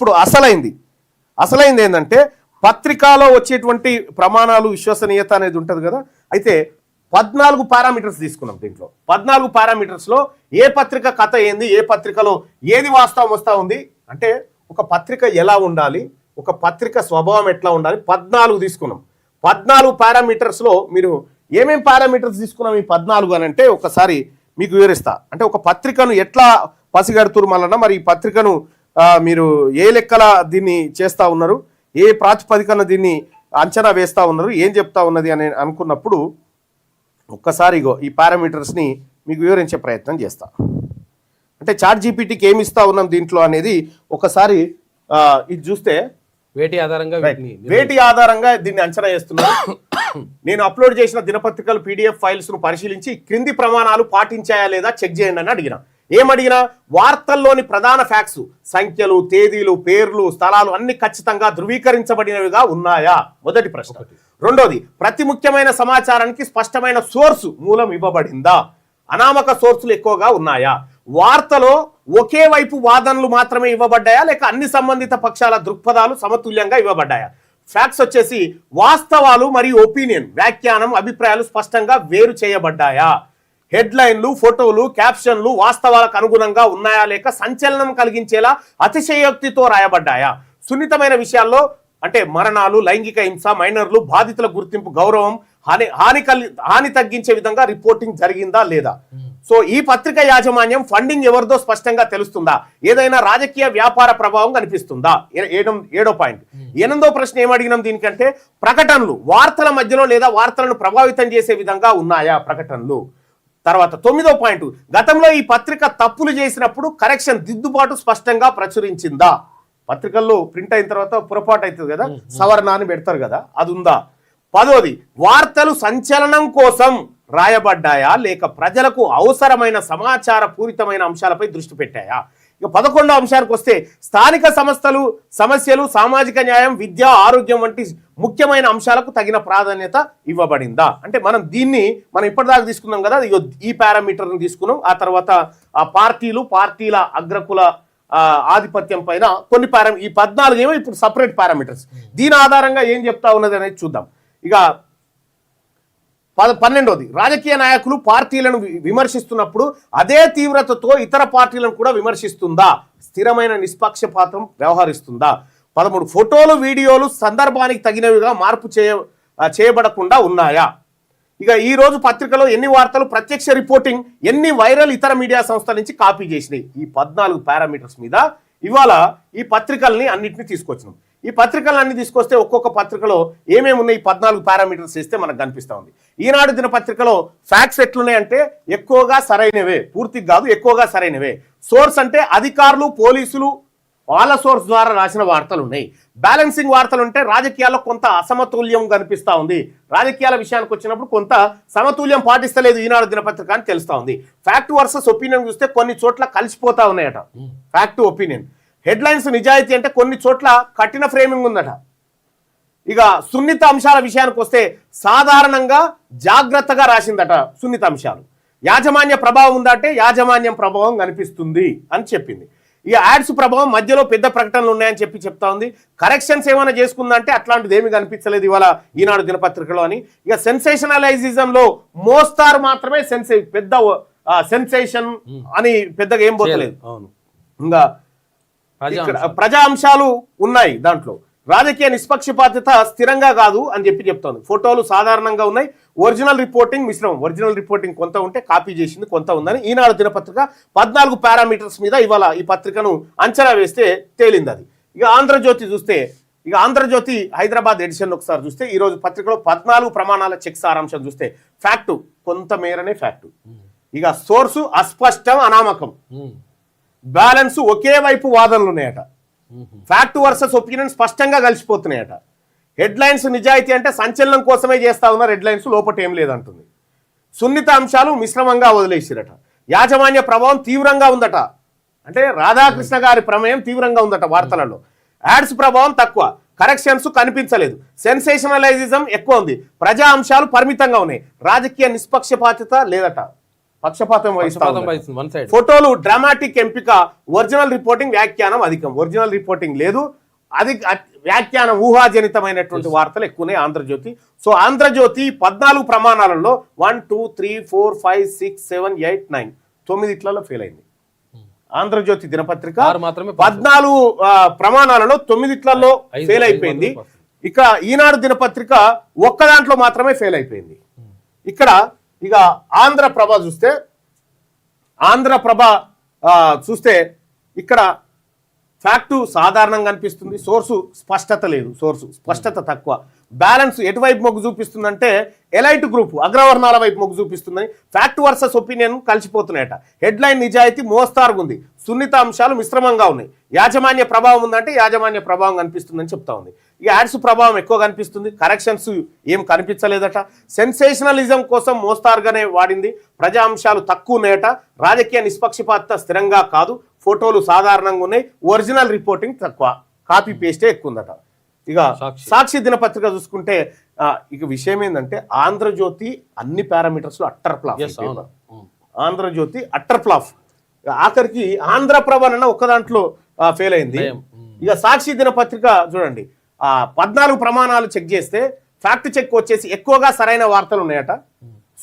ఇప్పుడు అసలైంది ఏంటంటే పత్రికలో వచ్చేటువంటి ప్రమాణాలు విశ్వసనీయత అనేది ఉంటుంది కదా. అయితే 14 పారామీటర్స్ తీసుకున్నాం. దీంట్లో 14 పారామీటర్స్లో ఏ పత్రిక కథ ఏంది, ఏ పత్రికలో ఏది వాస్తవం వస్తూ ఉంది అంటే ఒక పత్రిక ఎలా ఉండాలి, ఒక పత్రిక స్వభావం ఎట్లా ఉండాలి 14 తీసుకున్నాం. 14 పారామీటర్స్లో మీరు ఏమేం పారామీటర్స్ తీసుకున్నాం ఈ 14 అని అంటే ఒకసారి మీకు వివరిస్తా. అంటే ఒక పత్రికను ఎట్లా పసిగడుతురు మళ్ళీ, మరి ఈ పత్రికను మీరు ఏ లెక్కల దీన్ని చేస్తూ ఉన్నారు, ఏ ప్రాతిపదికన దీన్ని అంచనా వేస్తూ ఉన్నారు, ఏం చెప్తా ఉన్నది అని అనుకున్నప్పుడు ఒక్కసారి ఈ పారామీటర్స్ని మీకు వివరించే ప్రయత్నం చేస్తా. అంటే చాట్ జీపీటీకి ఏమి ఇస్తా ఉన్నాం దీంట్లో అనేది ఒకసారి ఇది చూస్తే వేటి ఆధారంగా దీన్ని అంచనా వేస్తున్నారు. నేను అప్లోడ్ చేసిన దినపత్రికలు PDF ఫైల్స్ను పరిశీలించి క్రింది ప్రమాణాలు పాటించాయా లేదా చెక్ చేయండి అని అడిగిన. ఏమడిగినా వార్తల్లోని ప్రధాన ఫ్యాక్ట్స్, సంఖ్యలు, తేదీలు, పేర్లు, స్థలాలు అన్ని ఖచ్చితంగా ధృవీకరించబడినవిగా ఉన్నాయా మొదటి ప్రశ్న. రెండోది, ప్రతి ముఖ్యమైన సమాచారానికి స్పష్టమైన సోర్సు మూలం ఇవ్వబడిందా, అనామక సోర్సులు ఎక్కువగా ఉన్నాయా, వార్తలో ఒకే వైపు వాదనలు మాత్రమే ఇవ్వబడ్డాయా లేక అన్ని సంబంధిత పక్షాల దృక్పథాలు సమతుల్యంగా ఇవ్వబడ్డాయా, ఫ్యాక్ట్స్ వచ్చేసి వాస్తవాలు మరియు ఒపీనియన్, వ్యాఖ్యానం, అభిప్రాయాలు స్పష్టంగా వేరు చేయబడ్డాయా, హెడ్లైన్లు, ఫోటోలు, క్యాప్షన్లు వాస్తవాలకు అనుగుణంగా ఉన్నాయా లేక సంచలనం కలిగించేలా అతిశయోక్తితో రాయబడ్డాయా, సున్నితమైన విషయాల్లో అంటే మరణాలు, లైంగిక హింస, మైనర్లు, బాధితుల గుర్తింపు, గౌరవం, హాని తగ్గించే విధంగా రిపోర్టింగ్ జరిగిందా లేదా. సో ఈ పత్రిక యాజమాన్యం ఫండింగ్ ఎవరిదో స్పష్టంగా తెలుస్తుందా, ఏదైనా రాజకీయ వ్యాపార ప్రభావం కనిపిస్తుందా. 7వ పాయింట్. 8వ ప్రశ్న ఏమడిగినాం దీనికంటే ప్రకటనలు వార్తల మధ్యలో లేదా వార్తలను ప్రభావితం చేసే విధంగా ఉన్నాయా ప్రకటనలు. తర్వాత 9వ పాయింట్, గతంలో ఈ పత్రిక తప్పులు చేసినప్పుడు కరెక్షన్, దిద్దుబాటు స్పష్టంగా ప్రచురించిందా. పత్రికల్లో ప్రింట్ అయిన తర్వాత పొరపాటు అవుతుంది కదా, సవరణ అని పెడతారు కదా, అది ఉందా. 10వది, వార్తలు సంచలనం కోసం రాయబడ్డాయా లేక ప్రజలకు అవసరమైన సమాచార పూరితమైన అంశాలపై దృష్టి పెట్టాయా. ఇక 11వ అంశానికి వస్తే స్థానిక సమస్యలు, సామాజిక న్యాయం, విద్య, ఆరోగ్యం వంటి ముఖ్యమైన అంశాలకు తగిన ప్రాధాన్యత ఇవ్వబడిందా. అంటే మనం ఇప్పటిదాకా తీసుకున్నాం కదా, ఈ పారామీటర్ని తీసుకున్నాం. ఆ తర్వాత ఆ పార్టీల అగ్రకుల ఆధిపత్యం పైన కొన్ని ఈ 14 ఏమో ఇప్పుడు సపరేట్ పారామీటర్స్. దీని ఆధారంగా ఏం చెప్తా ఉన్నది అనేది చూద్దాం. ఇక 12వది, రాజకీయ నాయకులు పార్టీలను విమర్శిస్తున్నప్పుడు అదే తీవ్రతతో ఇతర పార్టీలను కూడా విమర్శిస్తుందా, స్థిరమైన నిష్పక్షపాతం వ్యవహరిస్తుందా. 13, ఫోటోలు, వీడియోలు సందర్భానికి తగినవిగా మార్పు చేయబడకుండా ఉన్నాయా. ఇక ఈ రోజు పత్రికలో ఎన్ని వార్తలు ప్రత్యక్ష రిపోర్టింగ్, ఎన్ని వైరల్ ఇతర మీడియా సంస్థల నుంచి కాపీ చేసినాయి. ఈ 14 పారామీటర్స్ మీద ఇవాళ ఈ పత్రికల్ని అన్నింటినీ తీసుకొచ్చినాం. ఈ పత్రికలన్నీ తీసుకొస్తే ఒక్కొక్క పత్రికలో ఏమేమి ఉన్నాయి 14 పారామీటర్స్ ఇస్తే మనకు కనిపిస్తూ ఉంది. ఈనాడు దినపత్రికలో ఫ్యాక్ట్స్ ఎట్లున్నాయంటే ఎక్కువగా సరైనవే, పూర్తిగా కాదు ఎక్కువగా సరైనవే. సోర్స్ అంటే అధికారులు, పోలీసులు వాళ్ళ సోర్స్ ద్వారా రాసిన వార్తలు ఉన్నాయి. బ్యాలెన్సింగ్ వార్తలు ఉంటే రాజకీయాల్లో కొంత అసమతుల్యం కనిపిస్తూ ఉంది. రాజకీయాల విషయానికి వచ్చినప్పుడు కొంత సమతుల్యం పాటిస్తలేదు ఈనాడు దినపత్రిక అని తెలుస్తూ ఉంది. ఫ్యాక్ట్ వర్సెస్ ఒపీనియన్ చూస్తే కొన్ని చోట్ల కలిసిపోతా ఉన్నాయట ఫ్యాక్ట్, ఒపీనియన్. హెడ్లైన్స్ నిజాయితీ అంటే కొన్ని చోట్ల కఠిన ఫ్రేమింగ్ ఉందట. ఇక సున్నిత అంశాల విషయానికి వస్తే సాధారణంగా జాగ్రత్తగా రాసిందట సున్నిత అంశాలు. యాజమాన్య ప్రభావం ఉందంటే యాజమాన్యం ప్రభావం కనిపిస్తుంది అని చెప్పింది. ఇక యాడ్స్ ప్రభావం, మధ్యలో పెద్ద ప్రకటనలు ఉన్నాయని చెప్తా ఉంది. కరెక్షన్స్ ఏమైనా చేసుకుందంటే అట్లాంటిది ఏమి కనిపించలేదు ఇవాళ ఈనాడు దినపత్రికలో అని. ఇక సెన్సేషనలైజిజంలో మోస్తారు మాత్రమే పెద్ద సెన్సేషన్ అని పెద్దగా ఏం పోతలేదు. ఇంకా ప్రజా అంశాలు ఉన్నాయి దాంట్లో. రాజకీయ నిష్పక్షపాతత స్థిరంగా కాదు అని చెప్తోంది. ఫోటోలు సాధారణంగా ఉన్నాయి, ఒరిజినల్ రిపోర్టింగ్ మిశ్రమం. ఒరిజినల్ రిపోర్టింగ్ కొంత ఉంటే కాపీ చేసింది కొంత ఉందని ఈనాడు దినపత్రిక 14 పారామీటర్స్ మీద ఇవాళ ఈ పత్రికను అంచనా వేస్తే తేలింది అది. ఇక ఆంధ్రజ్యోతి చూస్తే, ఆంధ్రజ్యోతి హైదరాబాద్ ఎడిషన్ ఒకసారి చూస్తే ఈరోజు పత్రికలో 14 ప్రమాణాల చెక్ సారాంశం చూస్తే ఫ్యాక్టు కొంత మేరనే ఫ్యాక్టు, ఇక సోర్సు అస్పష్టం, అనామకం, బ్యాలెన్స్ ఒకే వైపు వాదనలు ఉన్నాయట, ఫ్యాక్ట్ వర్సెస్ ఒపీనియన్ స్పష్టంగా కలిసిపోతున్నాయట, హెడ్లైన్స్ నిజాయితీ అంటే సంచలనం కోసమే చేస్తా ఉన్నారు, హెడ్లైన్స్ లోపట ఏం లేదంటుంది, సున్నిత అంశాలు మిశ్రమంగా వదిలేసిరట, యాజమాన్య ప్రభావం తీవ్రంగా ఉందట, అంటే రాధాకృష్ణ గారి ప్రమేయం తీవ్రంగా ఉందట వార్తలలో, యాడ్స్ ప్రభావం తక్కువ, కరెక్షన్స్ కనిపించలేదు, సెన్సేషనలైజిజం ఎక్కువ ఉంది, ప్రజా అంశాలు పరిమితంగా ఉన్నాయి, రాజకీయ నిష్పక్షపాతత లేదట. పక్షపాతం వహిస్తా ఉంది. One side. ఫోటోలు డ్రామాటిక్ ఎంపిక, ఒరిజినల్ రిపోర్టింగ్ వ్యాఖ్యానం అధికం. ఒరిజినల్ రిపోర్టింగ్ లేదు, అది వ్యాఖ్యానం ఊహాజనితమైనటువంటి వార్తలు ఎక్కువనే ఆంధ్రజ్యోతి. సో ఆంధ్రజ్యోతి 14 ప్రమాణాలలో 1 2 3 4 5 6 7 8 9 9 ఫెయిల్ అయింది. ఆంధ్రజ్యోతి దినపత్రిక 14 ప్రమాణాలలో 9 ఫెయిల్ అయిపోయింది. ఇక ఈనాడు దినపత్రిక ఒక్క దాంట్లో మాత్రమే ఫెయిల్ అయిపోయింది. ఇక్కడ ఇక ఆంధ్రప్రభ చూస్తే ఇక్కడ ఫ్యాక్టు సాధారణంగా అనిపిస్తుంది, సోర్సు స్పష్టత లేదు, సోర్సు స్పష్టత తక్కువ, బ్యాలెన్స్ ఎటువైపు మొగ్గు చూపిస్తుందంటే ఎలైట్ గ్రూప్ అగ్రవర్ణాల వైపు మొగ్గు చూపిస్తుందని. ఫ్యాక్ట్ వర్సెస్ ఒపీనియన్ కలిసిపోతున్నాయట. హెడ్లైన్ నిజాయితీ మోస్తారుగా ఉంది, సున్నిత అంశాలు మిశ్రమంగా ఉన్నాయి, యాజమాన్య ప్రభావం ఉందంటే యాజమాన్య ప్రభావం కనిపిస్తుందని చెప్తా ఉంది. ఇక యాడ్స్ ప్రభావం ఎక్కువ కనిపిస్తుంది, కరెక్షన్స్ ఏం కనిపించలేదట. సెన్సేషనలిజం కోసం మోస్తారుగానే వాడింది, ప్రజా అంశాలు తక్కువ ఉన్నాయట, రాజకీయ నిష్పక్షపాత స్థిరంగా కాదు, ఫోటోలు సాధారణంగా ఉన్నాయి, ఒరిజినల్ రిపోర్టింగ్ తక్కువ, కాపీ పేస్టే ఎక్కువ ఉందట. ఇక సాక్షి దినపత్రిక చూసుకుంటే ఇక విషయం ఏంటంటే ఆంధ్రజ్యోతి అన్ని పారామీటర్స్ లో utter flop. Andhrajyothi utter flop. ఆఖరికి ఆంధ్రప్రభ అన్న ఒక్క దాంట్లో ఫెయిల్ అయింది. ఇక సాక్షి దినపత్రిక చూడండి, 14 ప్రమాణాలు చెక్ చేస్తే ఫ్యాక్ట్ చెక్ వచ్చేసి ఎక్కువగా సరైన వార్తలు ఉన్నాయట.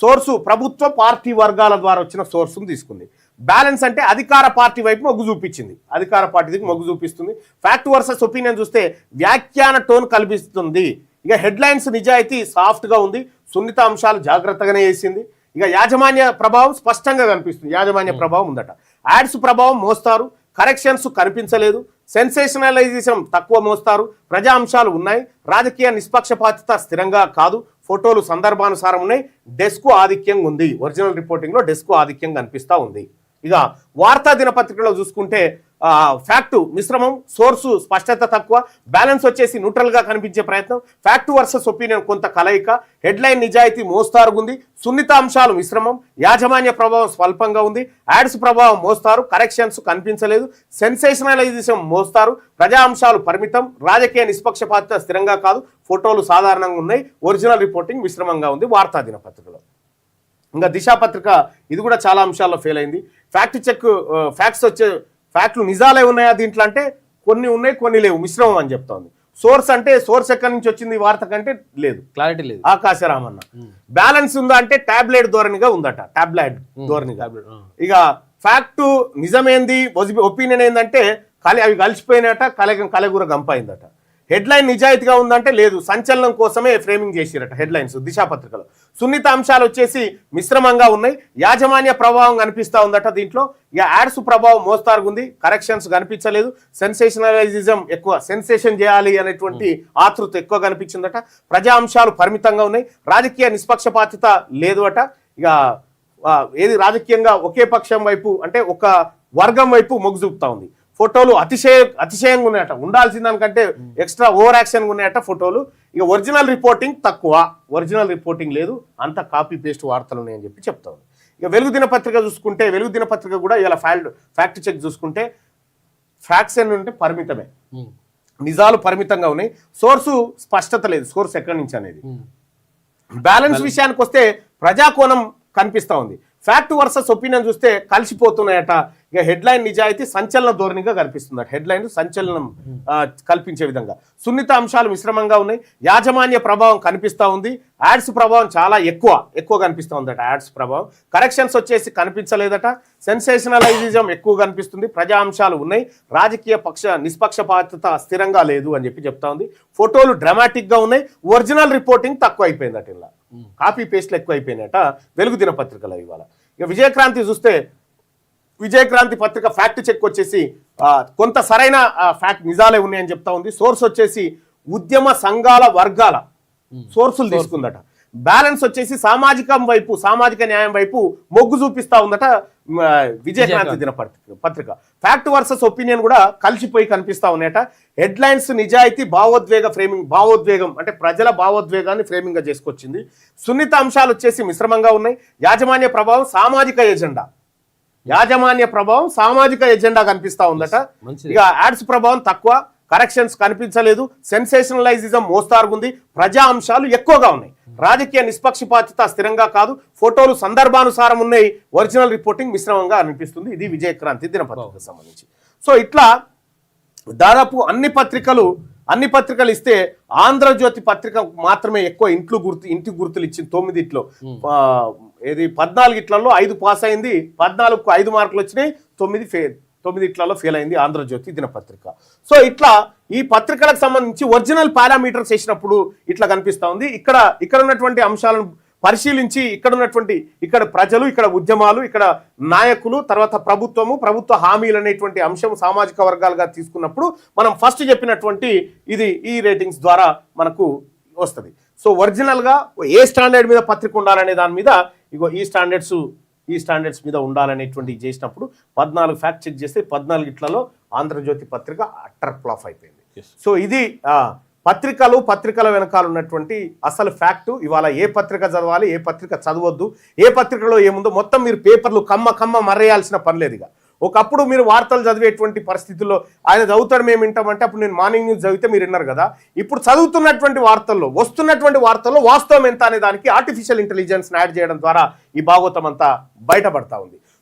సోర్సు ప్రభుత్వ పార్టీ వర్గాల ద్వారా వచ్చిన సోర్సును తీసుకుంది. బ్యాలెన్స్ అంటే అధికార పార్టీ వైపు మొగ్గు చూపించింది, అధికార పార్టీకి మొగ్గు చూపిస్తుంది. ఫ్యాక్ట్ వర్సెస్ ఒపీనియన్ చూస్తే వ్యాఖ్యాన టోన్ కల్పిస్తుంది. ఇక హెడ్లైన్స్ నిజాయితీ సాఫ్ట్గా ఉంది, సున్నిత అంశాలు జాగ్రత్తగానే వేసింది. ఇక యాజమాన్య ప్రభావం స్పష్టంగా కనిపిస్తుంది, యాజమాన్య ప్రభావం ఉందట. యాడ్స్ ప్రభావం మోస్తారు, కరెక్షన్స్ కనిపించలేదు, సెన్సేషనలైజేషన్ తక్కువ మోస్తారు, ప్రజా అంశాలు ఉన్నాయి, రాజకీయ నిష్పక్షపాతిత స్థిరంగా కాదు, ఫోటోలు సందర్భానుసారం ఉన్నాయి, డెస్క్ ఆధిక్యంగా ఉంది. ఒరిజినల్ రిపోర్టింగ్ లో డెస్క్ ఆధిక్యంగా కనిపిస్తా ఉంది. ఇక వార్తా దినపత్రికలో చూసుకుంటే ఫ్యాక్టు మిశ్రమం, సోర్సు స్పష్టత తక్కువ, బ్యాలెన్స్ వచ్చేసి న్యూట్రల్ గా కనిపించే ప్రయత్నం, ఫ్యాక్ట్ వర్సెస్ ఒపీనియన్ కొంత కలయిక, హెడ్లైన్ నిజాయితీ మోస్తారుగా ఉంది, సున్నిత అంశాలు మిశ్రమం, యాజమాన్య ప్రభావం స్వల్పంగా ఉంది, యాడ్స్ ప్రభావం మోస్తారు, కరెక్షన్స్ కనిపించలేదు, సెన్సేషనలైజేషన్ మోస్తారు, ప్రజా అంశాలు పరిమితం, రాజకీయ నిష్పక్షపాత స్థిరంగా కాదు, ఫోటోలు సాధారణంగా ఉన్నాయి, ఒరిజినల్ రిపోర్టింగ్ మిశ్రమంగా ఉంది వార్తా దినపత్రికలో. ఇంకా దిశా పత్రిక ఇది కూడా చాలా అంశాల్లో ఫెయిల్ అయింది. ఫ్యాక్ట్ చెక్ ఫ్యాక్ట్లు నిజాలే ఉన్నాయా దీంట్లో అంటే కొన్ని ఉన్నాయి కొన్ని లేవు, మిశ్రమం అని చెప్తోంది. సోర్స్ అంటే సోర్స్ ఎక్కడి నుంచి వచ్చింది వార్త కంటే లేదు, క్లారిటీ లేదు. ఆకాశరామన్న బ్యాలెన్స్ ఉందా అంటే టాబ్లెట్ ధోరణిగా ఉందట, టాబ్లెట్ ధోరణిగా. ఇక ఫ్యాక్ట్ నిజమేంది ఒపీనియన్ ఏందంటే అవి కలిసిపోయినట, కలగూర గంపైందట. హెడ్లైన్ నిజాయితీగా ఉందంటే లేదు, సంచలనం కోసమే ఫ్రేమింగ్ చేసిరట హెడ్లైన్స్ దిశా పత్రికలో. సున్నిత అంశాలు వచ్చేసి మిశ్రమంగా ఉన్నాయి, యాజమాన్య ప్రభావం కనిపిస్తూ ఉందట దీంట్లో. ఇక యాడ్స్ ప్రభావం మోస్తారుగా ఉంది, కరెక్షన్స్ కనిపించలేదు, సెన్సేషనలైజిజం ఎక్కువ, సెన్సేషన్ చేయాలి అనేటువంటి ఆతృత ఎక్కువ కనిపించిందట, ప్రజా అంశాలు పరిమితంగా ఉన్నాయి, రాజకీయ నిష్పక్షపాతిత లేదు అట. ఇక ఏది రాజకీయంగా ఒకే పక్షం వైపు అంటే ఒక వర్గం వైపు మొగ్గు చూపుతా ఉంది. ఫోటోలు అతిశయంగా ఉన్నాయట, ఉండాల్సిన దానికంటే ఎక్స్ట్రా ఓవర్ యాక్షన్ ఉన్నాయట ఫోటోలు. ఇక ఒరిజినల్ రిపోర్టింగ్ తక్కువ, ఒరిజినల్ రిపోర్టింగ్ లేదు, అంత కాపీ పేస్ట్ వార్తలు ఉన్నాయని చెప్పి చెప్తా ఉంది. ఇక వెలుగు దినపత్రిక చూసుకుంటే వెలుగు దినపత్రిక కూడా ఇలా ఫ్యాక్ట్ చెక్ చూసుకుంటే ఫ్యాక్ట్స్ ఏంటంటే ఉంటే పరిమితమే, నిజాలు పరిమితంగా ఉన్నాయి, సోర్సు స్పష్టత లేదు, సోర్స్ ఎక్కడి నుంచి అనేది. బ్యాలెన్స్ విషయానికి వస్తే ప్రజాకోణం కనిపిస్తా ఉంది, ఫ్యాక్ట్ వర్సెస్ ఒపీనియన్ చూస్తే కలిసిపోతున్నాయట. ఇక హెడ్లైన్ నిజాయితీ సంచలన ధోరణిగా కనిపిస్తుందట, హెడ్లైన్ సంచలనం కల్పించే విధంగా, సున్నిత అంశాలు మిశ్రమంగా ఉన్నాయి, యాజమాన్య ప్రభావం కనిపిస్తూ ఉంది, యాడ్స్ ప్రభావం చాలా ఎక్కువ కనిపిస్తూ ఉందట, యాడ్స్ ప్రభావం, కరెక్షన్స్ వచ్చేసి కనిపించలేదట, సెన్సేషనలైజిజం ఎక్కువ కనిపిస్తుంది, ప్రజా అంశాలు ఉన్నాయి, రాజకీయ నిష్పక్షపాతత స్థిరంగా లేదు అని చెప్పి చెప్తా ఉంది. ఫోటోలు డ్రామాటిక్ గా ఉన్నాయి, ఒరిజినల్ రిపోర్టింగ్ తక్కువ అయిపోయిందట, ఇలా కాపీ పేస్ట్లు ఎక్కువ అయిపోయినట వెలుగు దినపత్రికలో ఇవాళ. ఇక విజయక్రాంతి చూస్తే విజయక్రాంతి పత్రిక ఫ్యాక్ట్ చెక్ వచ్చేసి కొంత సరైన ఫ్యాక్ట్ నిజాలే ఉన్నాయని చెప్తా ఉంది. సోర్స్ వచ్చేసి ఉద్యమ సంఘాల వర్గాల సోర్సులు తీసుకుందట. బ్యాలెన్స్ వచ్చేసి సామాజిక న్యాయం వైపు మొగ్గు చూపిస్తా ఉందట విజయక్రాంతి దినపత్రిక. ఫ్యాక్ట్ వర్సెస్ ఒపీనియన్ కూడా కలిసిపోయి కనిపిస్తా ఉన్నాయట. హెడ్లైన్స్ నిజాయితీ భావోద్వేగం అంటే ప్రజల భావోద్వేగాన్ని ఫ్రేమింగ్ గా చేసుకొచ్చింది. సున్నిత అంశాలు వచ్చేసి మిశ్రమంగా ఉన్నాయి, యాజమాన్య ప్రభావం సామాజిక ఎజెండా కనిపిస్తా ఉందట. ఇక యాడ్స్ ప్రభావం తక్కువ, కరెక్షన్స్ కనిపించలేదు, సెన్సేషనలైజిజం మోస్తారుగుంది, ప్రజా అంశాలు ఎక్కువగా ఉన్నాయి, రాజకీయ నిష్పక్షపాతత స్థిరంగా కాదు, ఫోటోలు సందర్భానుసారం ఉన్నాయి, ఒరిజినల్ రిపోర్టింగ్ మిశ్రమంగా అనిపిస్తుంది. ఇది విజయక్రాంతి దినపత్రికకు సంబంధించి. సో ఇట్లా దాదాపు అన్ని పత్రికలు ఇస్తే ఆంధ్రజ్యోతి పత్రిక మాత్రమే ఎక్కువ ఇంటి గుర్తులు ఇచ్చింది. 9 ఏది 14 5 పాస్ అయింది, 14కు 5 మార్కులు వచ్చినాయి, 9 ఫెయిల్ అయింది ఆంధ్రజ్యోతి దినపత్రిక. సో ఇట్లా ఈ పత్రికలకు సంబంధించి ఒరిజినల్ పారామీటర్స్ వేసినప్పుడు ఇట్లా కనిపిస్తా ఉంది. ఇక్కడ ఉన్నటువంటి అంశాలను పరిశీలించి ఇక్కడ ప్రజలు, ఇక్కడ ఉద్యమాలు, ఇక్కడ నాయకులు, తర్వాత ప్రభుత్వ హామీలు అనేటువంటి అంశం సామాజిక వర్గాలుగా తీసుకున్నప్పుడు మనం ఫస్ట్ చెప్పినటువంటి ఈ రేటింగ్స్ ద్వారా మనకు వస్తుంది. సో ఒరిజినల్గా ఏ స్టాండర్డ్ మీద పత్రిక ఉండాలనే దాని మీద ఇగో ఈ స్టాండర్డ్స్ మీద ఉండాలనేటువంటి చేసినప్పుడు 14 ఫ్యాక్ట్ చెక్ చేస్తే 14 ఆంధ్రజ్యోతి పత్రిక అట్టర్ ఫ్లాప్ అయిపోయింది. సో ఇది పత్రికల వెనకాల ఉన్నటువంటి అసలు ఫ్యాక్టు. ఇవాళ ఏ పత్రిక చదవాలి, ఏ పత్రిక చదవద్దు, ఏ పత్రికలో ఏముందో మొత్తం మీరు పేపర్లు కమ్మ మర్రేయాల్సిన పని లేదు. ఇక ఒకప్పుడు మీరు వార్తలు చదివేటువంటి పరిస్థితుల్లో ఆయన చదువుతాడు మేము వింటామంటే అప్పుడు నేను మార్నింగ్ న్యూస్ చదివితే మీరు విన్నారు కదా. ఇప్పుడు చదువుతున్నటువంటి వస్తున్నటువంటి వార్తల్లో వాస్తవం ఎంత అనే దానికి ఆర్టిఫిషియల్ ఇంటెలిజెన్స్ యాడ్ చేయడం ద్వారా ఈ భాగవతం అంతా బయటపడతా ఉంది.